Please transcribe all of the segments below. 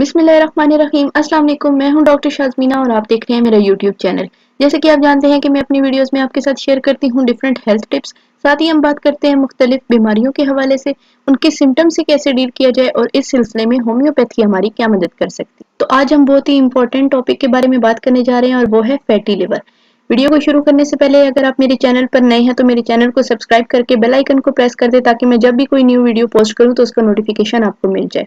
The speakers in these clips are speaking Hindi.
बिस्मिल्लाहिर्रहमानिर्रहीम। अस्सलाम वालेकुम। मैं हूं डॉक्टर शाज़मीना और आप देख रहे हैं मेरा यूट्यूब चैनल। जैसे कि आप जानते हैं कि मैं अपनी वीडियोस में आपके साथ शेयर करती हूं डिफरेंट हेल्थ टिप्स। साथ ही हम बात करते हैं मुख्तलिफ बीमारियों के हवाले से, उनके सिम्टम्स से कैसे डील किया जाए और इस सिलसिले में होम्योपैथी हमारी क्या मदद कर सकती है। तो आज हम बहुत ही इंपॉर्टेंट टॉपिक के बारे में बात करने जा रहे हैं और वो है फैटी लिवर। वीडियो को शुरू करने से पहले अगर आप मेरे चैनल पर नए हैं तो मेरे चैनल को सब्सक्राइब करके बेल आइकन को प्रेस कर दें ताकि मैं जब भी कोई न्यू वीडियो पोस्ट करूं तो उसका नोटिफिकेशन आपको मिल जाए।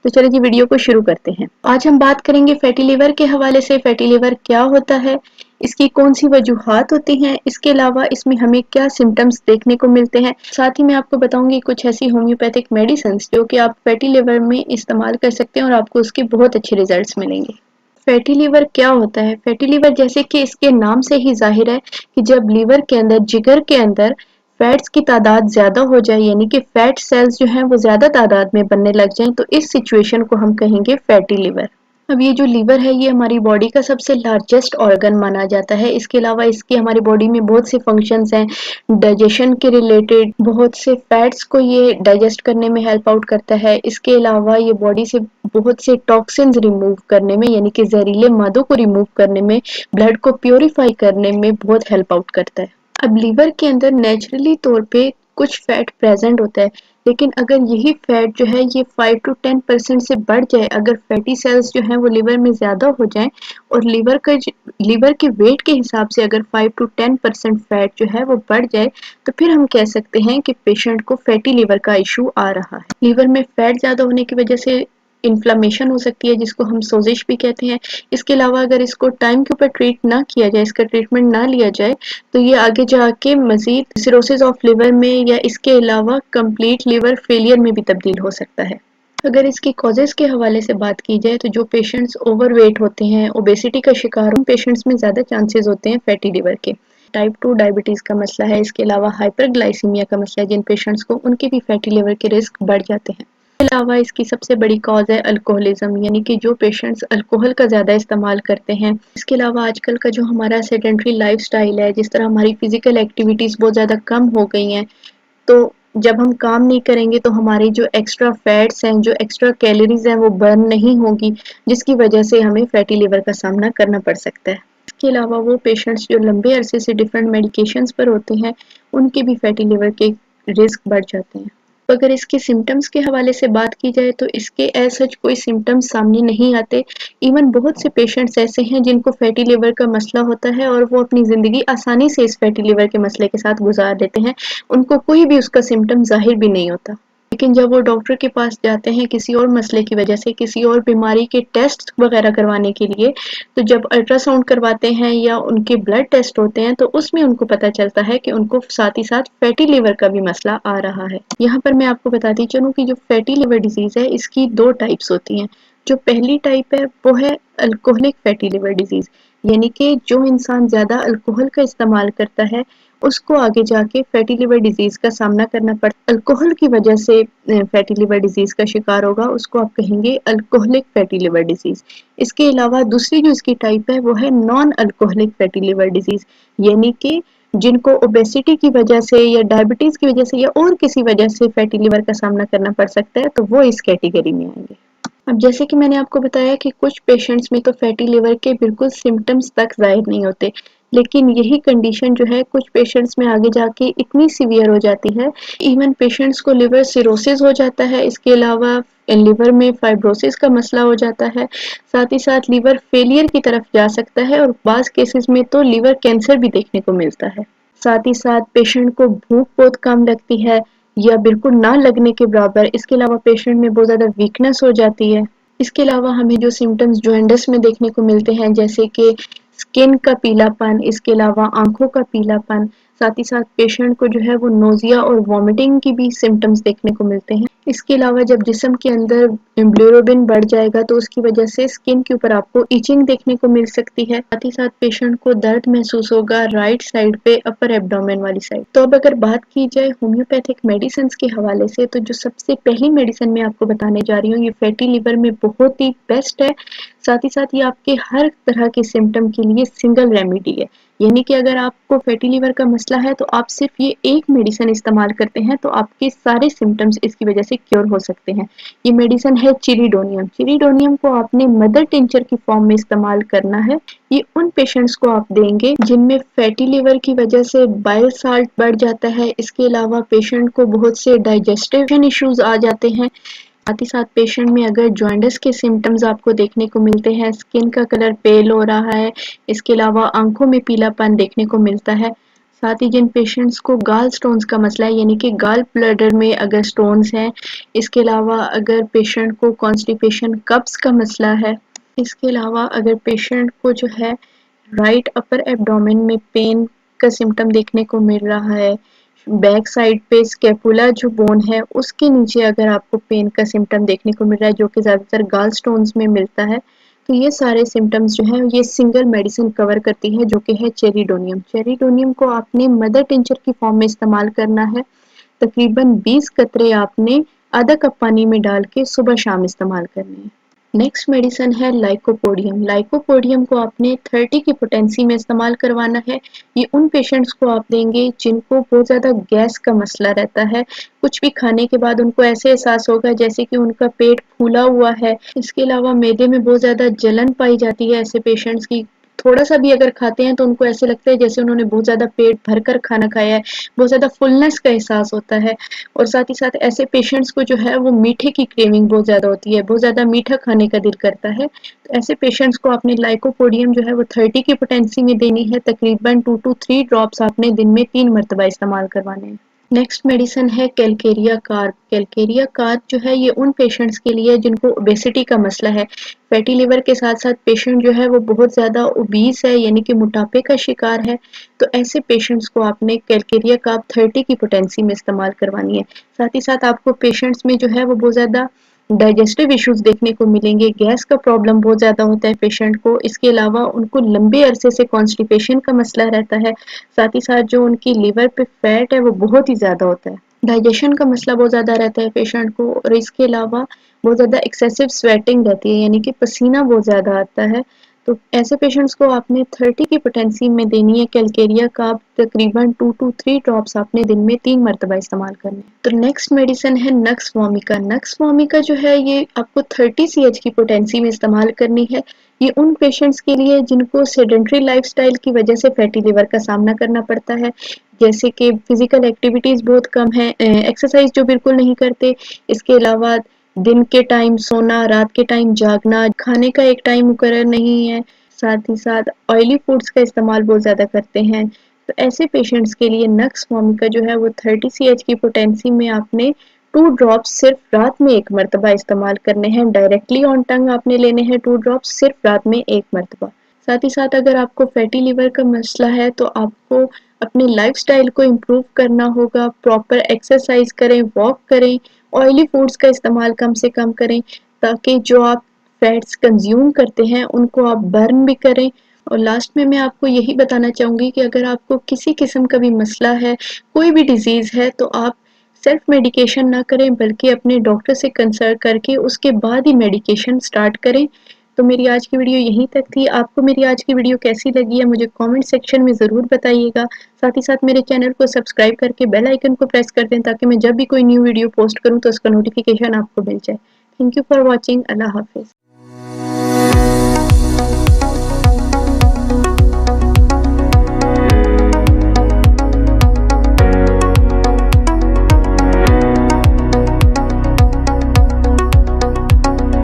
तो चलिए जी वीडियो को शुरू करते हैं। आज हम बात करेंगे फैटी लिवर के हवाले से। फैटी लिवर क्या होता है, इसकी कौन सी वजूहात होती हैं, इसके अलावा इसमें हमें क्या सिम्टम्स देखने को मिलते हैं। साथ ही मैं आपको बताऊंगी कुछ ऐसी होम्योपैथिक मेडिसिन जो कि आप फैटी लिवर में इस्तेमाल कर सकते हैं और आपको उसके बहुत अच्छे रिजल्ट्स मिलेंगे। फैटी लिवर क्या होता है? फैटी लिवर जैसे कि इसके नाम से ही जाहिर है कि जब लीवर के अंदर, जिगर के अंदर फैट्स की तादाद ज़्यादा हो जाए, यानी कि फैट सेल्स जो हैं वो ज़्यादा तादाद में बनने लग जाएं, तो इस सिचुएशन को हम कहेंगे फैटी लिवर। अब ये जो लीवर है ये हमारी बॉडी का सबसे लार्जेस्ट ऑर्गन माना जाता है। इसके अलावा इसकी हमारी बॉडी में बहुत से फंक्शंस हैं, डाइजेशन के रिलेटेड बहुत से फैट्स को ये डाइजेस्ट करने में हेल्प आउट करता है। इसके अलावा ये बॉडी से बहुत से टॉक्सिन्स रिमूव करने में, यानी कि जहरीले मादों को रिमूव करने में, ब्लड को प्योरीफाई करने में बहुत हेल्प आउट करता है। अब लीवर के अंदर नेचुरली तौर पे कुछ फैट प्रेजेंट होता है, लेकिन अगर यही फैट जो है ये 5 to 10% से बढ़ जाए, अगर फैटी सेल्स जो हैं वो लिवर में ज़्यादा हो जाएं और लीवर के वेट के हिसाब से अगर 5 to 10% फैट जो है वो बढ़ जाए, तो फिर हम कह सकते हैं कि पेशेंट को फैटी लिवर का इशू आ रहा है। लीवर में फैट ज़्यादा होने की वजह से इन्फ्लामेशन हो सकती है, जिसको हम सोजिश भी कहते हैं। इसके अलावा अगर इसको टाइम के ऊपर ट्रीट ना किया जाए, इसका ट्रीटमेंट ना लिया जाए, तो ये आगे जाके मजीद सिरोसिस ऑफ लिवर में या इसके अलावा कंप्लीट लिवर फेलियर में भी तब्दील हो सकता है। अगर इसकी कॉजेज़ के हवाले से बात की जाए तो जो पेशेंट्स ओवरवेट होते हैं, ओबेसिटी का शिकार, उन पेशेंट्स में ज़्यादा चांसेस होते हैं फैटी लिवर के। टाइप 2 डायबिटीज़ का मसला है, इसके अलावा हाइपरग्लाइसीमिया का मसला है, जिन पेशेंट्स को उनके भी फैटी लिवर के रिस्क बढ़ जाते हैं। इसके अलावा इसकी सबसे बड़ी कॉज है अल्कोहलिज्म, यानी कि जो पेशेंट्स अल्कोहल का ज़्यादा इस्तेमाल करते हैं। इसके अलावा आजकल का जो हमारा सेडेंटरी लाइफस्टाइल है, जिस तरह हमारी फिजिकल एक्टिविटीज़ बहुत ज़्यादा कम हो गई हैं, तो जब हम काम नहीं करेंगे तो हमारी जो एक्स्ट्रा फैट्स हैं, जो एक्स्ट्रा कैलोरीज हैं वो बर्न नहीं होगी, जिसकी वजह से हमें फैटी लिवर का सामना करना पड़ सकता है। इसके अलावा वो पेशेंट्स जो लंबे अरसे से डिफरेंट मेडिकेशंस पर होते हैं, उनके भी फैटी लिवर के रिस्क बढ़ जाते हैं। तो अगर इसके सिम्टम्स के हवाले से बात की जाए तो इसके एज सच कोई सिम्टम्स सामने नहीं आते। इवन बहुत से पेशेंट्स ऐसे हैं जिनको फैटी लिवर का मसला होता है और वो अपनी ज़िंदगी आसानी से इस फैटी लिवर के मसले के साथ गुजार देते हैं, उनको कोई भी उसका सिम्टम ज़ाहिर भी नहीं होता। लेकिन जब वो डॉक्टर के पास जाते हैं किसी और मसले की वजह से, किसी और बीमारी के टेस्ट वगैरह करवाने के लिए, तो जब अल्ट्रासाउंड करवाते हैं या उनके ब्लड टेस्ट होते हैं तो उसमें उनको पता चलता है कि उनको साथ ही साथ फैटी लिवर का भी मसला आ रहा है। यहाँ पर मैं आपको बताती चलूँ कि जो फैटी लिवर डिजीज़ है इसकी 2 टाइप्स होती हैं। जो पहली टाइप है वो है अल्कोहलिक फैटी लिवर डिजीज़, यानी कि जो इंसान ज़्यादा अल्कोहल का इस्तेमाल करता है उसको आगे जाके फैटी लिवर डिजीज़ का सामना करना पड़ता है। अल्कोहल की वजह से फैटी लिवर डिजीज़ का शिकार होगा, उसको आप कहेंगे अल्कोहलिक फैटी लिवर डिजीज़। इसके अलावा दूसरी जो इसकी टाइप है वो है non alcoholic fatty liver disease, यानी कि जिनको ओबेसिटी की वजह से या डायबिटीज़ की वजह से या और किसी वजह से फैटी लिवर का सामना करना पड़ सकता है, तो वो इस कैटेगरी में आएंगे। अब जैसे कि मैंने आपको बताया कि कुछ पेशेंट्स में तो फैटी लिवर के बिल्कुल सिम्टम्स तक ज़ाहिर नहीं होते, लेकिन यही कंडीशन जो है कुछ पेशेंट्स में आगे जाके इतनी सीवियर हो जाती है, इवन पेशेंट्स को लिवर सिरोसिस हो जाता है। इसके अलावा लिवर में फाइब्रोसिस का मसला हो जाता है, साथ ही साथ लिवर फेलियर की तरफ जा सकता है और बाज़ केसेस में तो लिवर कैंसर भी देखने को मिलता है। साथ ही साथ पेशेंट को भूख बहुत कम लगती है या बिल्कुल ना लगने के बराबर। इसके अलावा पेशेंट में बहुत ज़्यादा वीकनेस हो जाती है। इसके अलावा हमें जो सिम्टम्स जॉन्डिस में देखने को मिलते हैं, जैसे कि स्किन का पीलापन, इसके अलावा आंखों का पीलापन, साथ ही साथ पेशेंट को जो है वो नोजिया और वॉमिटिंग की भी सिम्टम्स देखने को मिलते हैं। इसके अलावा जब जिस्म के अंदर बिलिरुबिन बढ़ जाएगा तो उसकी वजह से स्किन के ऊपर आपको इचिंग देखने को मिल सकती है। साथ ही साथ पेशेंट को दर्द महसूस होगा राइट साइड पे, अपर एब्डोमेन वाली साइड। तो अब अगर बात की जाए होम्योपैथिक मेडिसिन के हवाले से, तो जो सबसे पहली मेडिसिन मैं आपको बताने जा रही हूँ ये फैटी लिवर में बहुत ही बेस्ट है। साथ ही साथ ये आपके हर तरह के सिम्टम के लिए सिंगल रेमेडी है, यानी कि अगर आपको फैटी लिवर का मसला है तो आप सिर्फ ये एक मेडिसिन इस्तेमाल करते हैं तो आपके सारे सिम्टम्स इसकी वजह से क्योर हो सकते हैं। ये मेडिसिन है चिरिडोनियम। चिरिडोनियम को आपने मदर टिंचर की फॉर्म में इस्तेमाल करना है। ये उन पेशेंट्स को आप देंगे जिनमें फैटी लिवर की वजह से बाइल साल्ट बढ़ जाता है। इसके अलावा पेशेंट को बहुत से डाइजेस्टिव इश्यूज आ जाते हैं। साथ ही साथ पेशेंट में अगर जॉन्डिस के सिम्टम्स आपको देखने को मिलते हैं, स्किन का कलर पेल हो रहा है, इसके अलावा आंखों में पीलापन देखने को मिलता है। साथ ही जिन पेशेंट्स को गाल स्टोन्स का मसला है यानी कि गाल ब्लैडर में अगर स्टोन्स हैं, इसके अलावा अगर पेशेंट को कॉन्स्टिपेशन कब्ज का मसला है, इसके अलावा अगर पेशेंट को जो है राइट अपर एब्डोमेन में पेन का सिम्टम देखने को मिल रहा है, बैक साइड पे स्कैपुला जो बोन है उसके नीचे अगर आपको पेन का सिम्टम देखने को मिल रहा है जो कि ज़्यादातर गाल स्टोन्स में मिलता है, तो ये सारे सिम्टम्स जो हैं ये सिंगल मेडिसिन कवर करती है जो कि है चेरिडोनियम। चेरिडोनियम को आपने मदर टिंचर की फॉर्म में इस्तेमाल करना है। तकरीबन 20 कतरे आपने आधा कप पानी में डाल के सुबह शाम इस्तेमाल करने हैं। नेक्स्ट मेडिसिन है लाइकोपोडियम। लाइकोपोडियम को आपने 30 की पोटेंसी में इस्तेमाल करवाना है। ये उन पेशेंट्स को आप देंगे जिनको बहुत ज़्यादा गैस का मसला रहता है। कुछ भी खाने के बाद उनको ऐसे एहसास होगा जैसे कि उनका पेट फूला हुआ है। इसके अलावा मैदे में बहुत ज़्यादा जलन पाई जाती है ऐसे पेशेंट्स की। थोड़ा सा भी अगर खाते हैं तो उनको ऐसे लगता है जैसे उन्होंने बहुत ज़्यादा पेट भरकर खाना खाया है, बहुत ज़्यादा फुलनेस का एहसास होता है। और साथ ही साथ ऐसे पेशेंट्स को जो है वो मीठे की क्रेविंग बहुत ज़्यादा होती है, बहुत ज़्यादा मीठा खाने का दिल करता है। तो ऐसे पेशेंट्स को आपने लाइकोपोडियम जो है वो 30 की पोटेंसी में देनी है। तकरीबन 2 to 3 ड्रॉप्स आपने दिन में 3 मरतबा इस्तेमाल करवाने हैं। नेक्स्ट मेडिसिन है कैलकेरिया कार्ब। कैलकेरिया कार्ब जो है ये उन पेशेंट्स के लिए जिनको ओबेसिटी का मसला है। फैटी लिवर के साथ साथ पेशेंट जो है वो बहुत ज़्यादा ओबीस है यानी कि मोटापे का शिकार है। तो ऐसे पेशेंट्स को आपने कैलकेरिया कार्ब 30 की पोटेंसी में इस्तेमाल करवानी है। साथ ही साथ आपको पेशेंट्स में जो है वो बहुत ज़्यादा डाइजेस्टिव इश्यूज देखने को मिलेंगे। गैस का प्रॉब्लम बहुत ज़्यादा होता है पेशेंट को। इसके अलावा उनको लंबे अरसे से कॉन्स्टिपेशन का मसला रहता है। साथ ही साथ जो उनकी लिवर पे फैट है वो बहुत ही ज़्यादा होता है। डाइजेशन का मसला बहुत ज़्यादा रहता है पेशेंट को। और इसके अलावा बहुत ज़्यादा एक्सेसिव स्वेटिंग रहती है यानी कि पसीना बहुत ज़्यादा आता है। तो ऐसे पेशेंट्स को आपने 30 की पोटेंसी में देनी है कैलकेरिया कार्ब। तकरीबन 2 to 3 ड्रॉप्स आपने दिन में 3 मरतबा इस्तेमाल करने हैं। तो नेक्स्ट मेडिसिन है नक्स वोमिका। नक्स वोमिका जो है ये आपको 30 CH की पोटेंसी में इस्तेमाल करनी है। ये उन पेशेंट्स के लिए जिनको सेडेंट्री लाइफस्टाइल की वजह से फैटी लिवर का सामना करना पड़ता है, जैसे कि फिजिकल एक्टिविटीज़ बहुत कम है, एक्सरसाइज जो बिल्कुल नहीं करते। इसके अलावा दिन के टाइम सोना, रात के टाइम जागना, खाने का एक टाइम मुकर्रर नहीं है, साथ ही साथ ऑयली फूड्स का इस्तेमाल बहुत ज़्यादा करते हैं। तो ऐसे पेशेंट्स के लिए नक्स वोमिका जो है वो 30 CH की पोटेंसी में आपने 2 ड्रॉप्स सिर्फ रात में 1 मरतबा इस्तेमाल करने हैं। डायरेक्टली ऑन टंग आपने लेने हैं 2 ड्रॉप्स सिर्फ रात में 1 मरतबा। साथ ही साथ अगर आपको फैटी लिवर का मसला है तो आपको अपने लाइफस्टाइल को इम्प्रूव करना होगा। प्रॉपर एक्सरसाइज करें, वॉक करें, ऑयली फूड्स का इस्तेमाल कम से कम करें ताकि जो आप फैट्स कंज्यूम करते हैं उनको आप बर्न भी करें। और लास्ट में मैं आपको यही बताना चाहूँगी कि अगर आपको किसी किस्म का भी मसला है, कोई भी डिज़ीज़ है, तो आप सेल्फ मेडिकेशन ना करें बल्कि अपने डॉक्टर से कंसल्ट करके उसके बाद ही मेडिकेशन स्टार्ट करें। तो मेरी आज की वीडियो यहीं तक थी। आपको मेरी आज की वीडियो कैसी लगी है मुझे कमेंट सेक्शन में ज़रूर बताइएगा। साथ ही साथ मेरे चैनल को सब्सक्राइब करके बेल आइकन को प्रेस कर दें ताकि मैं जब भी कोई न्यू वीडियो पोस्ट करूँ तो उसका नोटिफिकेशन आपको मिल जाए। Thank you for watching. Allah हाफिज़।